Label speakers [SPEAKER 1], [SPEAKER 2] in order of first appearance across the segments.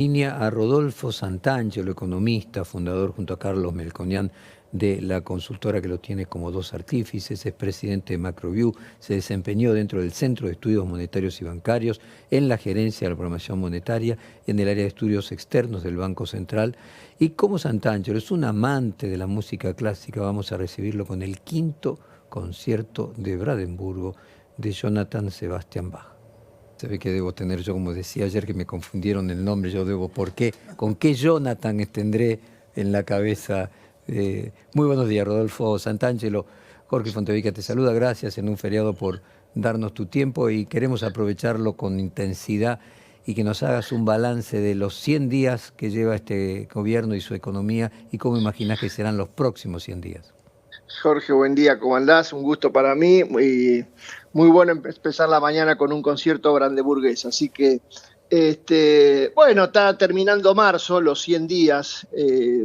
[SPEAKER 1] Línea a Rodolfo Santangelo, economista, fundador junto a Carlos Melconian de la consultora que lo tiene como dos artífices, es presidente de Macroview, se desempeñó dentro del Centro de Estudios Monetarios y Bancarios, en la gerencia de la programación monetaria, en el área de estudios externos del Banco Central. Y como Santangelo es un amante de la música clásica, vamos a recibirlo con el quinto concierto de Brandenburgo de Johann Sebastian Bach. Se ve que debo tener yo, como decía ayer, que me confundieron el nombre, yo debo, ¿por qué? ¿Con qué Jonathan tendré en la cabeza? Muy buenos días, Rodolfo Santangelo. Jorge Fontevecchia te saluda, gracias en un feriado por darnos tu tiempo y queremos aprovecharlo con intensidad y que nos hagas un balance de los 100 días que lleva este gobierno y su economía y cómo imaginas que serán los próximos 100 días.
[SPEAKER 2] Jorge, buen día, ¿cómo andás? Un gusto para mí. Muy bueno empezar la mañana con un concierto brandeburgués. Así que, bueno, está terminando marzo, los 100 días.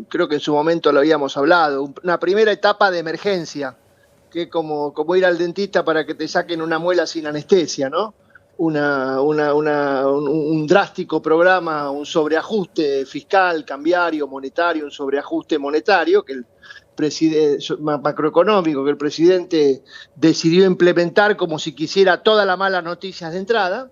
[SPEAKER 2] Creo que en su momento lo habíamos hablado. Una primera etapa de emergencia, que es como ir al dentista para que te saquen una muela sin anestesia, ¿no? Un drástico programa, un sobreajuste fiscal, cambiario, monetario, un sobreajuste monetario que el macroeconómico que el presidente decidió implementar como si quisiera todas las malas noticias de entrada.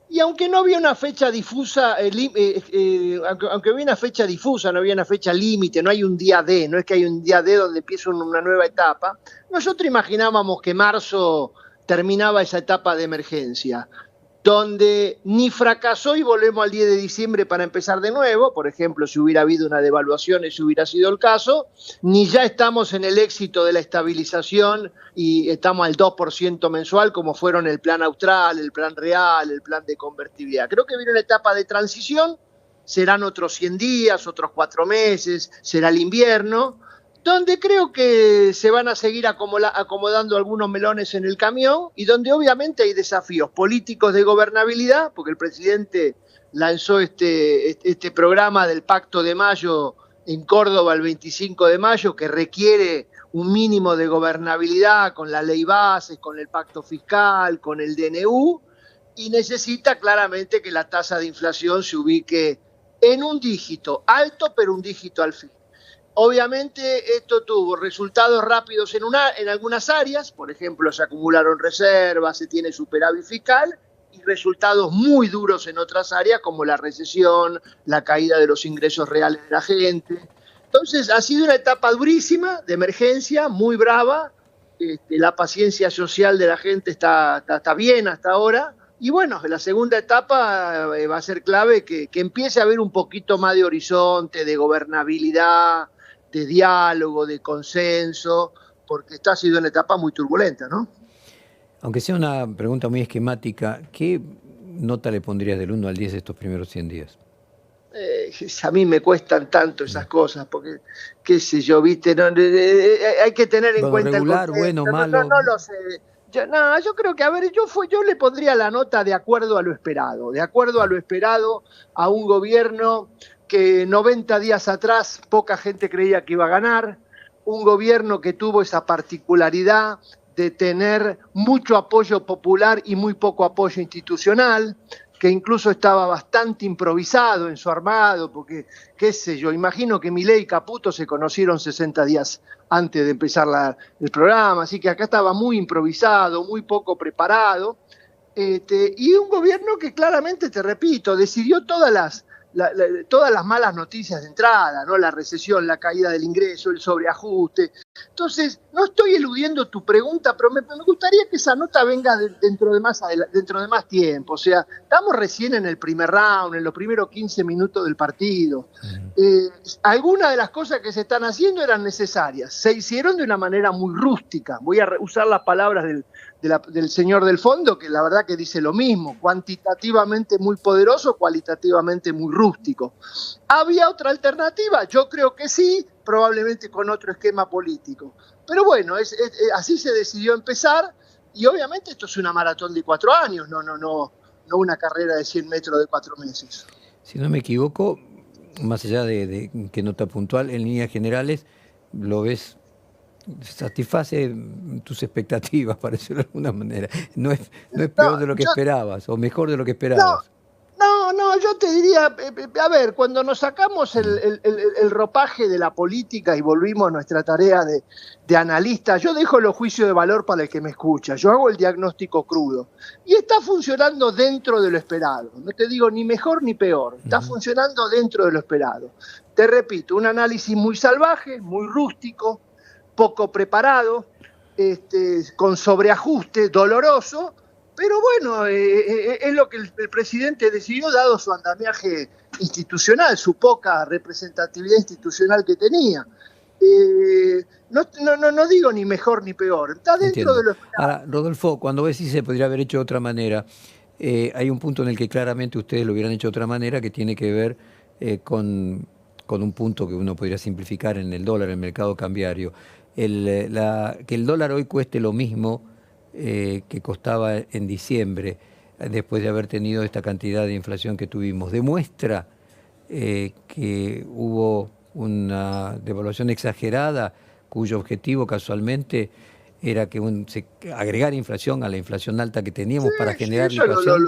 [SPEAKER 2] Y aunque no había una fecha difusa, aunque había una fecha difusa, no había una fecha límite, no hay un día D, no es que hay un día D donde empieza una nueva etapa, nosotros imaginábamos que marzo terminaba esa etapa de emergencia, donde ni fracasó y volvemos al 10 de diciembre para empezar de nuevo, por ejemplo, si hubiera habido una devaluación, ese hubiera sido el caso, ni ya estamos en el éxito de la estabilización y estamos al 2% mensual, como fueron el plan austral, el plan real, el plan de convertibilidad. Creo que viene una etapa de transición, serán otros 100 días, otros 4 meses, será el invierno, donde creo que se van a seguir acomodando algunos melones en el camión y donde obviamente hay desafíos políticos de gobernabilidad, porque el presidente lanzó este programa del Pacto de Mayo en Córdoba el 25 de mayo, que requiere un mínimo de gobernabilidad con la ley base, con el pacto fiscal, con el DNU, y necesita claramente que la tasa de inflación se ubique en un dígito alto, pero un dígito al fin. Obviamente esto tuvo resultados rápidos en algunas áreas, por ejemplo, se acumularon reservas, se tiene superávit fiscal, y resultados muy duros en otras áreas como la recesión, la caída de los ingresos reales de la gente. Entonces ha sido una etapa durísima, de emergencia, muy brava, la paciencia social de la gente está bien hasta ahora, y bueno, la segunda etapa va a ser clave que empiece a haber un poquito más de horizonte, de gobernabilidad, de diálogo, de consenso, porque esta ha sido una etapa muy turbulenta, ¿no?
[SPEAKER 1] Aunque sea una pregunta muy esquemática, ¿qué nota le pondrías del 1 al 10 estos primeros 100 días?
[SPEAKER 2] A mí me cuestan tanto esas cosas, porque, qué sé yo, viste, no, hay que tener en cuenta
[SPEAKER 1] regular,
[SPEAKER 2] el
[SPEAKER 1] bueno,
[SPEAKER 2] contexto.
[SPEAKER 1] malo.
[SPEAKER 2] No lo sé. Yo creo que, a ver, yo le pondría la nota de acuerdo a lo esperado, a un gobierno que 90 días atrás poca gente creía que iba a ganar, un gobierno que tuvo esa particularidad de tener mucho apoyo popular y muy poco apoyo institucional, que incluso estaba bastante improvisado en su armado, porque, qué sé yo, imagino que Milei y Caputo se conocieron 60 días antes de empezar el programa, así que acá estaba muy improvisado, muy poco preparado, y un gobierno que claramente, te repito, decidió todas las malas noticias de entrada, ¿no? La recesión, la caída del ingreso, el sobreajuste. Entonces, no estoy eludiendo tu pregunta, pero me gustaría que esa nota venga dentro de más tiempo. O sea, estamos recién en el primer round, en los primeros 15 minutos del partido. Algunas de las cosas que se están haciendo eran necesarias. Se hicieron de una manera muy rústica. Voy a usar las palabras del señor del fondo, que la verdad que dice lo mismo, cuantitativamente muy poderoso, cualitativamente muy rústico. ¿Había otra alternativa? Yo creo que sí, probablemente con otro esquema político. Pero bueno, así se decidió empezar, y obviamente esto es una maratón de 4 años, no una carrera de 100 metros de 4 meses.
[SPEAKER 1] Si no me equivoco, más allá de qué nota puntual, en líneas generales, lo ves, satisface tus expectativas, para decirlo de alguna manera. No es peor de lo que esperabas, o mejor de lo que esperabas.
[SPEAKER 2] No, yo te diría, a ver, cuando nos sacamos el ropaje de la política y volvimos a nuestra tarea de analista, yo dejo los juicios de valor para el que me escucha, yo hago el diagnóstico crudo. Y está funcionando dentro de lo esperado, no te digo ni mejor ni peor, está funcionando dentro de lo esperado. Te repito, un análisis muy salvaje, muy rústico, poco preparado, con sobreajuste, doloroso, pero bueno, es lo que el presidente decidió dado su andamiaje institucional, su poca representatividad institucional que tenía. No digo ni mejor ni peor, está dentro
[SPEAKER 1] Entiendo.
[SPEAKER 2] de lo esperado.
[SPEAKER 1] Ahora, Rodolfo, cuando ves si se podría haber hecho de otra manera, hay un punto en el que claramente ustedes lo hubieran hecho de otra manera que tiene que ver con un punto que uno podría simplificar en el dólar, en el mercado cambiario. Que el dólar hoy cueste lo mismo que costaba en diciembre, después de haber tenido esta cantidad de inflación que tuvimos, demuestra que hubo una devaluación exagerada cuyo objetivo casualmente era que agregar inflación a la inflación alta que teníamos para generar inflación.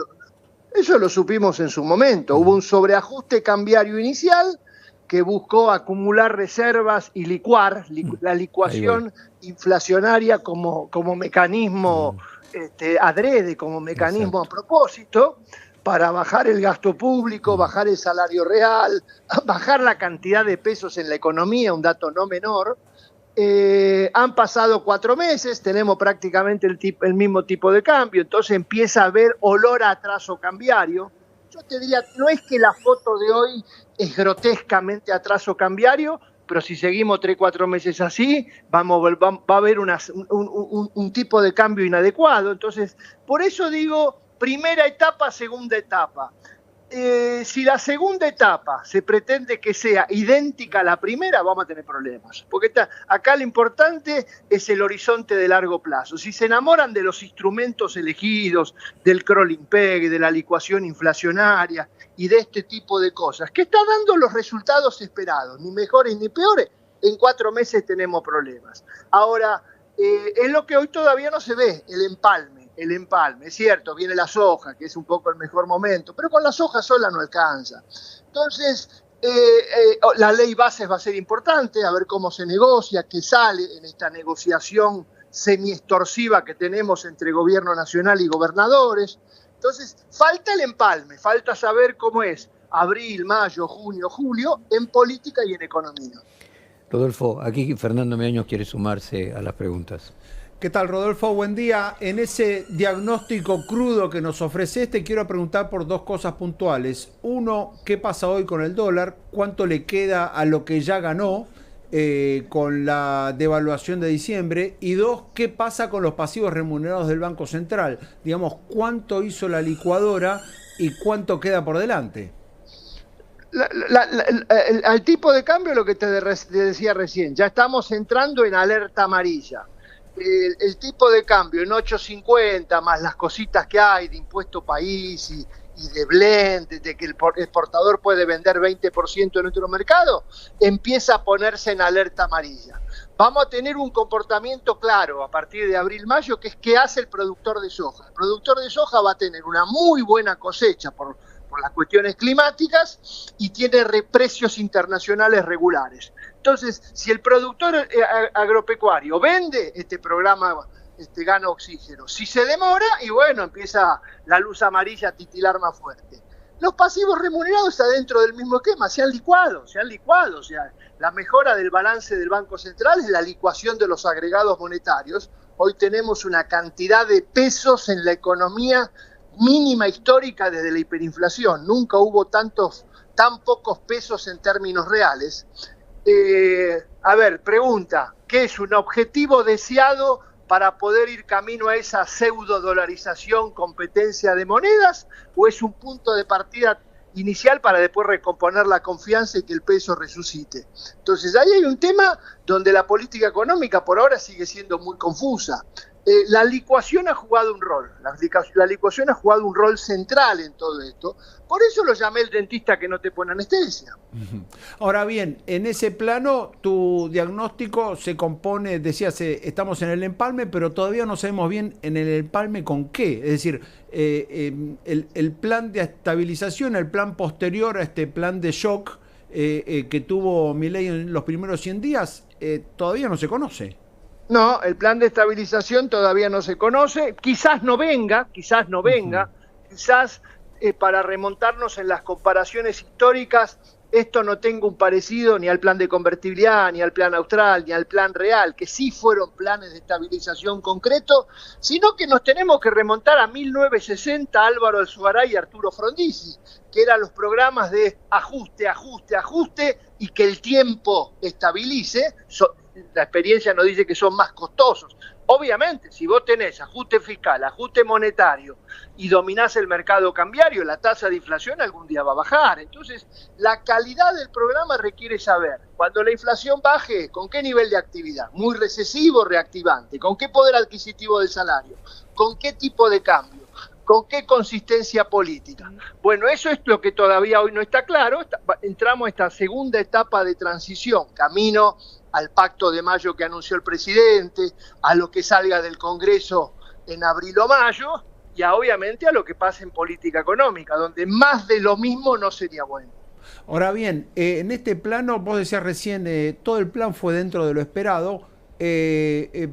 [SPEAKER 2] Eso lo supimos en su momento. Hubo un sobreajuste cambiario inicial que buscó acumular reservas y licuar, la licuación inflacionaria como mecanismo adrede, como mecanismo a propósito, para bajar el gasto público, bajar el salario real, bajar la cantidad de pesos en la economía, un dato no menor. Han pasado 4 meses, tenemos prácticamente el mismo tipo de cambio, entonces empieza a haber olor a atraso cambiario. Yo te diría, no es que la foto de hoy es grotescamente atraso cambiario, pero si seguimos 3-4 meses así, va a haber un tipo de cambio inadecuado. Entonces, por eso digo, primera etapa, segunda etapa. Si la segunda etapa se pretende que sea idéntica a la primera, vamos a tener problemas. Porque acá lo importante es el horizonte de largo plazo. Si se enamoran de los instrumentos elegidos, del crawling peg, de la licuación inflacionaria y de este tipo de cosas, que está dando los resultados esperados, ni mejores ni peores, en 4 meses tenemos problemas. Ahora, es lo que hoy todavía no se ve, el empalme. Es cierto, viene la soja, que es un poco el mejor momento, pero con la soja sola no alcanza. Entonces, la ley bases va a ser importante, a ver cómo se negocia, qué sale en esta negociación semi-extorsiva que tenemos entre gobierno nacional y gobernadores. Entonces, falta el empalme, falta saber cómo es abril, mayo, junio, julio, en política y en economía.
[SPEAKER 1] Rodolfo, aquí Fernando Meaños quiere sumarse a las preguntas.
[SPEAKER 3] ¿Qué tal, Rodolfo? Buen día. En ese diagnóstico crudo que nos ofreces, te quiero preguntar por 2 cosas puntuales. Uno, ¿qué pasa hoy con el dólar? ¿Cuánto le queda a lo que ya ganó con la devaluación de diciembre? Y 2, ¿qué pasa con los pasivos remunerados del Banco Central? Digamos, ¿cuánto hizo la licuadora y cuánto queda por delante?
[SPEAKER 2] Al tipo de cambio, lo que te decía recién, ya estamos entrando en alerta amarilla. El tipo de cambio en 8.50 más las cositas que hay de impuesto país y de blend, de que el exportador puede vender 20% en nuestro mercado, empieza a ponerse en alerta amarilla. Vamos a tener un comportamiento claro a partir de abril-mayo, que es qué hace el productor de soja. El productor de soja va a tener una muy buena cosecha por las cuestiones climáticas y tiene precios internacionales regulares. Entonces, si el productor agropecuario vende, este programa gana oxígeno. Si se demora, y bueno, empieza la luz amarilla a titilar más fuerte. Los pasivos remunerados están dentro del mismo esquema, se han licuado. O sea, la mejora del balance del Banco Central es la licuación de los agregados monetarios. Hoy tenemos una cantidad de pesos en la economía mínima histórica desde la hiperinflación. Nunca hubo tan pocos pesos en términos reales. A ver, pregunta, ¿qué es un objetivo deseado para poder ir camino a esa pseudo-dolarización, competencia de monedas? ¿O es un punto de partida inicial para después recomponer la confianza y que el peso resucite? Entonces ahí hay un tema donde la política económica por ahora sigue siendo muy confusa. La licuación ha jugado un rol, la licuación ha jugado un rol central en todo esto, por eso lo llamé el dentista que no te pone anestesia.
[SPEAKER 3] Ahora bien, en ese plano tu diagnóstico se compone, decías, estamos en el empalme, pero todavía no sabemos bien en el empalme con qué, es decir, el plan de estabilización, el plan posterior a este plan de shock que tuvo Milei en los primeros 100 días, todavía no se conoce.
[SPEAKER 2] No, el plan de estabilización todavía no se conoce, quizás no venga, quizás para remontarnos en las comparaciones históricas, esto no tenga un parecido ni al plan de convertibilidad, ni al plan austral, ni al plan real, que sí fueron planes de estabilización concretos, sino que nos tenemos que remontar a 1960, Álvaro Alzugaray y Arturo Frondizi, que eran los programas de ajuste, ajuste, ajuste, y que el tiempo estabilice. La experiencia nos dice que son más costosos. Obviamente, si vos tenés ajuste fiscal, ajuste monetario y dominás el mercado cambiario, la tasa de inflación algún día va a bajar. Entonces, la calidad del programa requiere saber, cuando la inflación baje, con qué nivel de actividad, muy recesivo, reactivante, con qué poder adquisitivo del salario, con qué tipo de cambio, con qué consistencia política. Bueno, eso es lo que todavía hoy no está claro. Entramos a esta segunda etapa de transición, camino al pacto de mayo que anunció el presidente, a lo que salga del Congreso en abril o mayo, y obviamente a lo que pasa en política económica, donde más de lo mismo no sería bueno.
[SPEAKER 3] Ahora bien, en este plano, vos decías recién, todo el plan fue dentro de lo esperado. ¿Qué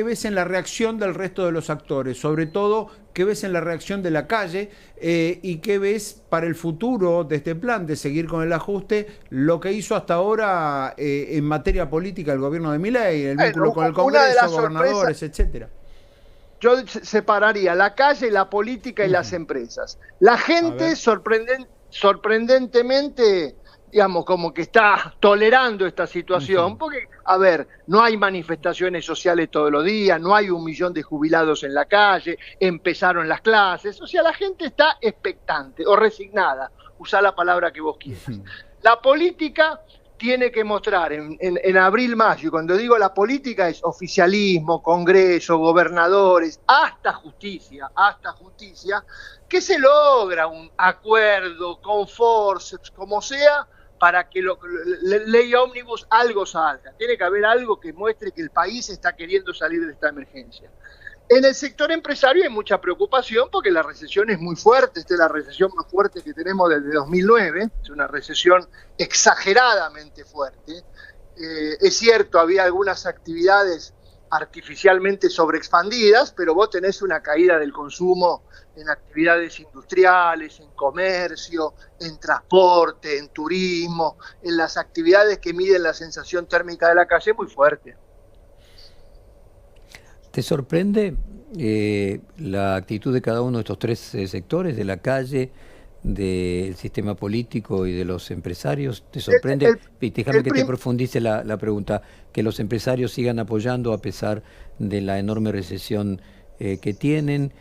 [SPEAKER 3] ves en la reacción del resto de los actores? Sobre todo, ¿qué ves en la reacción de la calle? ¿Y qué ves para el futuro de este plan, de seguir con el ajuste, lo que hizo hasta ahora en materia política el gobierno de Milei, el vínculo con el Congreso, gobernadores, etcétera?
[SPEAKER 2] Yo separaría la calle, la política y las empresas. La gente sorprendentemente, digamos, como que está tolerando esta situación, porque, a ver, no hay manifestaciones sociales todos los días, no hay 1 millón de jubilados en la calle, empezaron las clases, o sea, la gente está expectante o resignada, usá la palabra que vos quieras. La política tiene que mostrar en abril, mayo, y cuando digo la política es oficialismo, Congreso, gobernadores, hasta justicia, que se logra un acuerdo con forceps, como sea, para que ley ómnibus algo salga. Tiene que haber algo que muestre que el país está queriendo salir de esta emergencia. En el sector empresario hay mucha preocupación porque la recesión es muy fuerte. Esta es la recesión más fuerte que tenemos desde 2009. Es una recesión exageradamente fuerte. Es cierto, había algunas actividades artificialmente sobreexpandidas, pero vos tenés una caída del consumo en actividades industriales, en comercio, en transporte, en turismo, en las actividades que miden la sensación térmica de la calle muy fuerte.
[SPEAKER 1] ¿Te sorprende la actitud de cada uno de estos tres sectores, de la calle, del sistema político y de los empresarios? ¿Te sorprende? Déjame que te profundice la pregunta, que los empresarios sigan apoyando a pesar de la enorme recesión que tienen,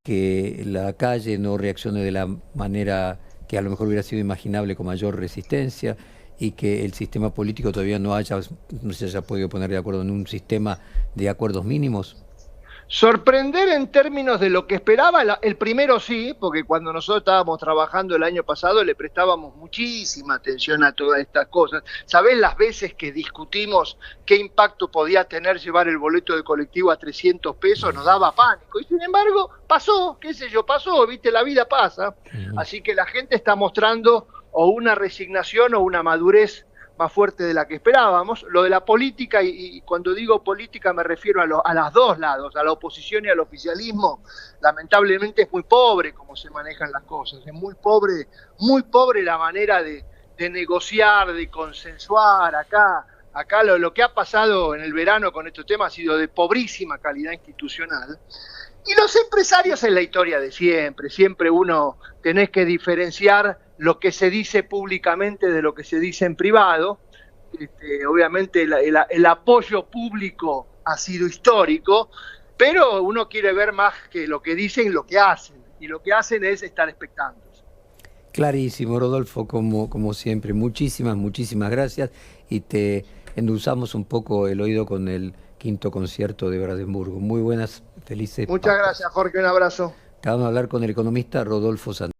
[SPEAKER 1] que la calle no reaccione de la manera que a lo mejor hubiera sido imaginable con mayor resistencia, y que el sistema político todavía no se haya podido poner de acuerdo en un sistema de acuerdos mínimos?
[SPEAKER 2] Sorprender en términos de lo que esperaba, el primero sí, porque cuando nosotros estábamos trabajando el año pasado le prestábamos muchísima atención a todas estas cosas. ¿Sabés las veces que discutimos qué impacto podía tener llevar el boleto de colectivo a 300 pesos? Nos daba pánico. Y sin embargo, pasó, qué sé yo, pasó, viste, la vida pasa. Así que la gente está mostrando o una resignación o una madurez más fuerte de la que esperábamos. Lo de la política, y cuando digo política me refiero a los dos lados, a la oposición y al oficialismo, lamentablemente es muy pobre cómo se manejan las cosas, es muy pobre la manera de negociar, de consensuar. Acá lo que ha pasado en el verano con estos temas ha sido de pobrísima calidad institucional. Y los empresarios es la historia de siempre uno tenés que diferenciar lo que se dice públicamente de lo que se dice en privado. Obviamente el apoyo público ha sido histórico, pero uno quiere ver más que lo que dicen, lo que hacen, y lo que hacen es estar expectantes.
[SPEAKER 1] Clarísimo, Rodolfo, como siempre. Muchísimas gracias, y te endulzamos un poco el oído con el quinto concierto de Brandenburgo. Muy buenas, felices
[SPEAKER 2] Muchas
[SPEAKER 1] Pascuas.
[SPEAKER 2] gracias, Jorge, un abrazo.
[SPEAKER 1] Acabamos de hablar con el economista Rodolfo Santander.